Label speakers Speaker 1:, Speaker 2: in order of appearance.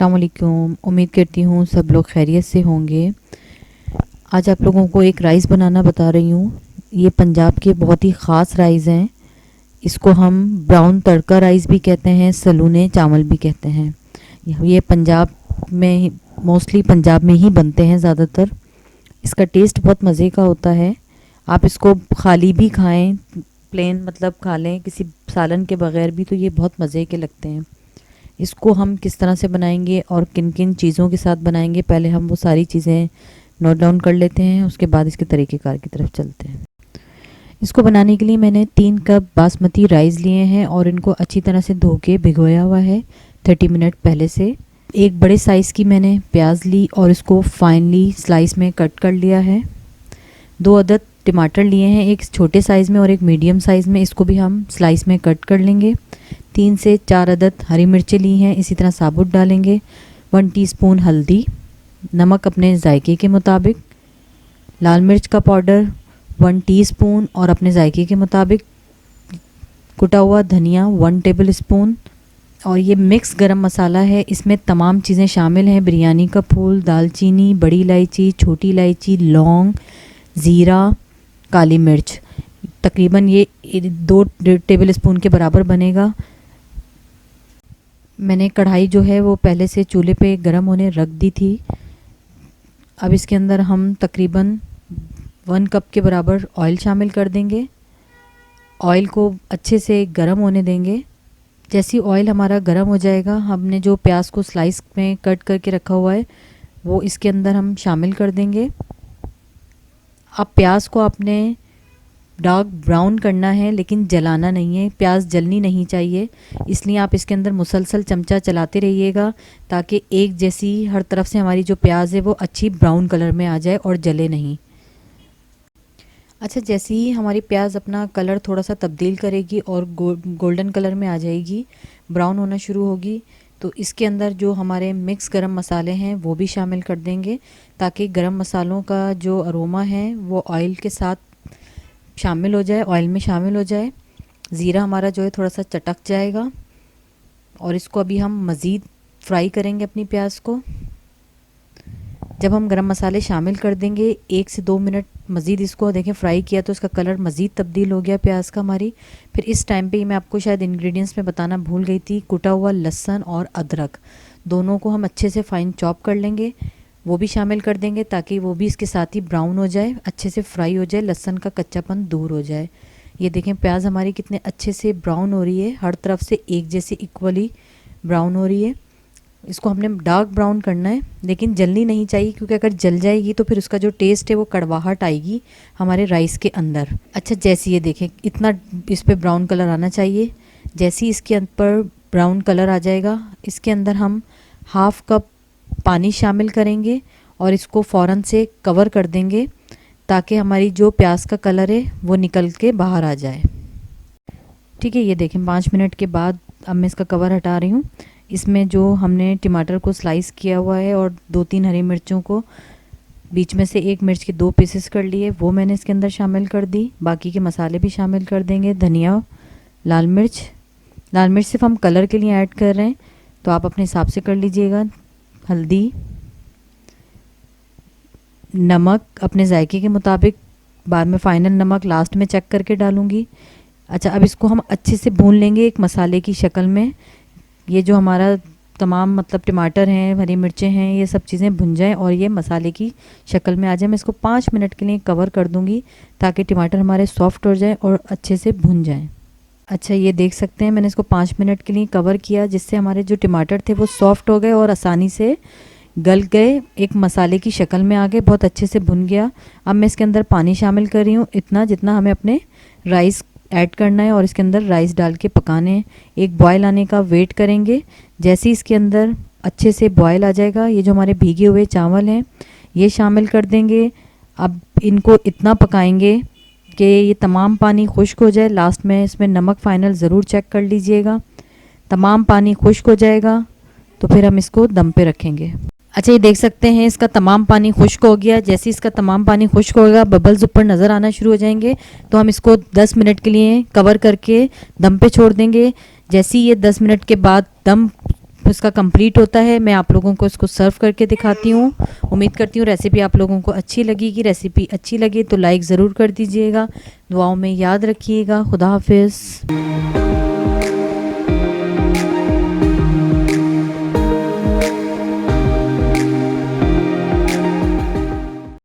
Speaker 1: अस्सलाम वालेकुम। उम्मीद करती हूँ सब लोग खैरियत से होंगे। आज आप लोगों को एक राइस बनाना बता रही हूँ। ये पंजाब के बहुत ही ख़ास राइस हैं। इसको हम ब्राउन तड़का राइस भी कहते हैं, सलूने चावल भी कहते हैं। ये पंजाब में मोस्टली पंजाब में ही बनते हैं ज़्यादातर। इसका टेस्ट बहुत मज़े का होता है। आप इसको खाली भी खाएं, प्लेन मतलब खा लें किसी सालन के बग़ैर भी, तो ये बहुत मज़े के लगते हैं। इसको हम किस तरह से बनाएंगे और किन किन चीज़ों के साथ बनाएंगे, पहले हम वो सारी चीज़ें नोट डाउन कर लेते हैं, उसके बाद इसके तरीक़ेकार की तरफ चलते हैं। इसको बनाने के लिए मैंने 3 कप बासमती राइस लिए हैं और इनको अच्छी तरह से धो के भिगोया हुआ है 30 मिनट पहले से। एक बड़े साइज़ की मैंने प्याज ली और इसको फाइनली स्लाइस में कट कर लिया है। 2 अदद टमाटर लिए हैं, एक छोटे साइज़ में और एक मीडियम साइज़ में, इसको भी हम स्लाइस में कट कर लेंगे। 3 से 4 अदद हरी मिर्चें ली हैं, इसी तरह साबुत डालेंगे। 1 टीस्पून हल्दी, नमक अपने जायके के मुताबिक, लाल मिर्च का पाउडर 1 टीस्पून और अपने जायके के मुताबिक, कुटा हुआ धनिया 1 टेबल स्पून। और ये मिक्स गरम मसाला है, इसमें तमाम चीज़ें शामिल हैं। बिरयानी का फूल, दालचीनी, बड़ी इलायची, छोटी इलायची, लौंग, ज़ीरा, काली मिर्च। तकरीबन ये 2 टेबल स्पून के बराबर बनेगा। मैंने कढ़ाई जो है वो पहले से चूल्हे पे गरम होने रख दी थी। अब इसके अंदर हम तकरीबन 1 कप के बराबर ऑयल शामिल कर देंगे। ऑयल को अच्छे से गरम होने देंगे। जैसे ऑयल हमारा गरम हो जाएगा, हमने जो प्याज को स्लाइस में कट करके रखा हुआ है वो इसके अंदर हम शामिल कर देंगे। अब प्याज को आपने डार्क ब्राउन करना है, लेकिन जलाना नहीं है। प्याज जलनी नहीं चाहिए, इसलिए आप इसके अंदर मुसलसल चमचा चलाते रहिएगा ताकि एक जैसी हर तरफ से हमारी जो प्याज है वो अच्छी ब्राउन कलर में आ जाए और जले नहीं। अच्छा, जैसे ही हमारी प्याज अपना कलर थोड़ा सा तब्दील करेगी और गोल्डन कलर में आ जाएगी, ब्राउन होना शुरू होगी, तो इसके अंदर जो हमारे मिक्स गरम मसाले हैं वो भी शामिल कर देंगे ताकि गरम मसालों का जो अरोमा है वो ऑयल के साथ शामिल हो जाए, ऑयल में शामिल हो जाए। ज़ीरा हमारा जो है थोड़ा सा चटक जाएगा और इसको अभी हम मज़ीद फ्राई करेंगे अपनी प्याज को। जब हम गरम मसाले शामिल कर देंगे 1 से 2 मिनट मज़ीद इसको देखें फ्राई किया तो इसका कलर मज़ीद तब्दील हो गया प्याज का हमारी। फिर इस टाइम पे ही मैं आपको शायद इंग्रेडिएंट्स में बताना भूल गई थी, कुटा हुआ लहसुन और अदरक दोनों को हम अच्छे से फ़ाइन चॉप कर लेंगे, वो भी शामिल कर देंगे ताकि वो भी इसके साथ ही ब्राउन हो जाए, अच्छे से फ्राई हो जाए, लहसुन का कच्चापन दूर हो जाए। ये देखें प्याज हमारी कितने अच्छे से ब्राउन हो रही है, हर तरफ से एक जैसी इक्वली ब्राउन हो रही है। इसको हमने डार्क ब्राउन करना है, लेकिन जलनी नहीं चाहिए क्योंकि अगर जल जाएगी तो फिर उसका जो टेस्ट है वो कड़वाहट आएगी हमारे राइस के अंदर। अच्छा, जैसे ये देखें इतना इस पर ब्राउन कलर आना चाहिए। जैसे ही इसके ऊपर ब्राउन कलर आ जाएगा, इसके अंदर हम 1/2 कप पानी शामिल करेंगे और इसको फ़ौरन से कवर कर देंगे ताकि हमारी जो प्याज का कलर है वो निकल के बाहर आ जाए। ठीक है, ये देखें 5 मिनट के बाद अब मैं इसका कवर हटा रही हूँ। इसमें जो हमने टमाटर को स्लाइस किया हुआ है और 2-3 हरी मिर्चों को बीच में से 1 मिर्च के 2 पीसेस कर लिए, वो मैंने इसके अंदर शामिल कर दी। बाकी के मसाले भी शामिल कर देंगे। धनिया, लाल मिर्च सिर्फ हम कलर के लिए ऐड कर रहे हैं तो आप अपने हिसाब से कर लीजिएगा। हल्दी, नमक अपने जायके के मुताबिक, बाद में फ़ाइनल नमक लास्ट में चेक करके डालूँगी। अच्छा, अब इसको हम अच्छे से भून लेंगे एक मसाले की शक्ल में। ये जो हमारा तमाम मतलब टमाटर हैं, हरी मिर्चें हैं, ये सब चीज़ें भुन जाएं और ये मसाले की शक्ल में आ जाए। मैं इसको 5 मिनट के लिए कवर कर दूंगी ताकि टमाटर हमारे सॉफ्ट हो जाए और अच्छे से भुन जाएं। अच्छा, ये देख सकते हैं मैंने इसको 5 मिनट के लिए कवर किया, जिससे हमारे जो टमाटर थे वो सॉफ्ट हो गए और आसानी से गल गए, एक मसाले की शक्ल में आ गए, बहुत अच्छे से भुन गया। अब मैं इसके अंदर पानी शामिल कर रही हूँ, इतना जितना हमें अपने राइस ऐड करना है और इसके अंदर राइस डाल के पकाने हैं। एक बॉयल आने का वेट करेंगे। जैसे ही इसके अंदर अच्छे से बॉयल आ जाएगा, ये जो हमारे भीगे हुए चावल हैं ये शामिल कर देंगे। अब इनको इतना पकाएंगे कि ये तमाम पानी खुश्क हो जाए। लास्ट में इसमें नमक फ़ाइनल ज़रूर चेक कर लीजिएगा। तमाम पानी खुश्क हो जाएगा तो फिर हम इसको दम पे रखेंगे। अच्छा, ये देख सकते हैं इसका तमाम पानी खुश्क हो गया। जैसे ही इसका तमाम पानी खुश्क होगा, बबल्स ऊपर नज़र आना शुरू हो जाएंगे तो हम इसको 10 मिनट के लिए कवर करके दम पे छोड़ देंगे। जैसे ही ये 10 मिनट के बाद दम इसका कंप्लीट होता है, मैं आप लोगों को इसको सर्व करके दिखाती हूँ। उम्मीद करती हूँ रेसिपी आप लोगों को अच्छी लगेगी। रेसिपी अच्छी लगे तो लाइक ज़रूर कर दीजिएगा, दुआओं में याद रखिएगा। खुदा हाफिज़।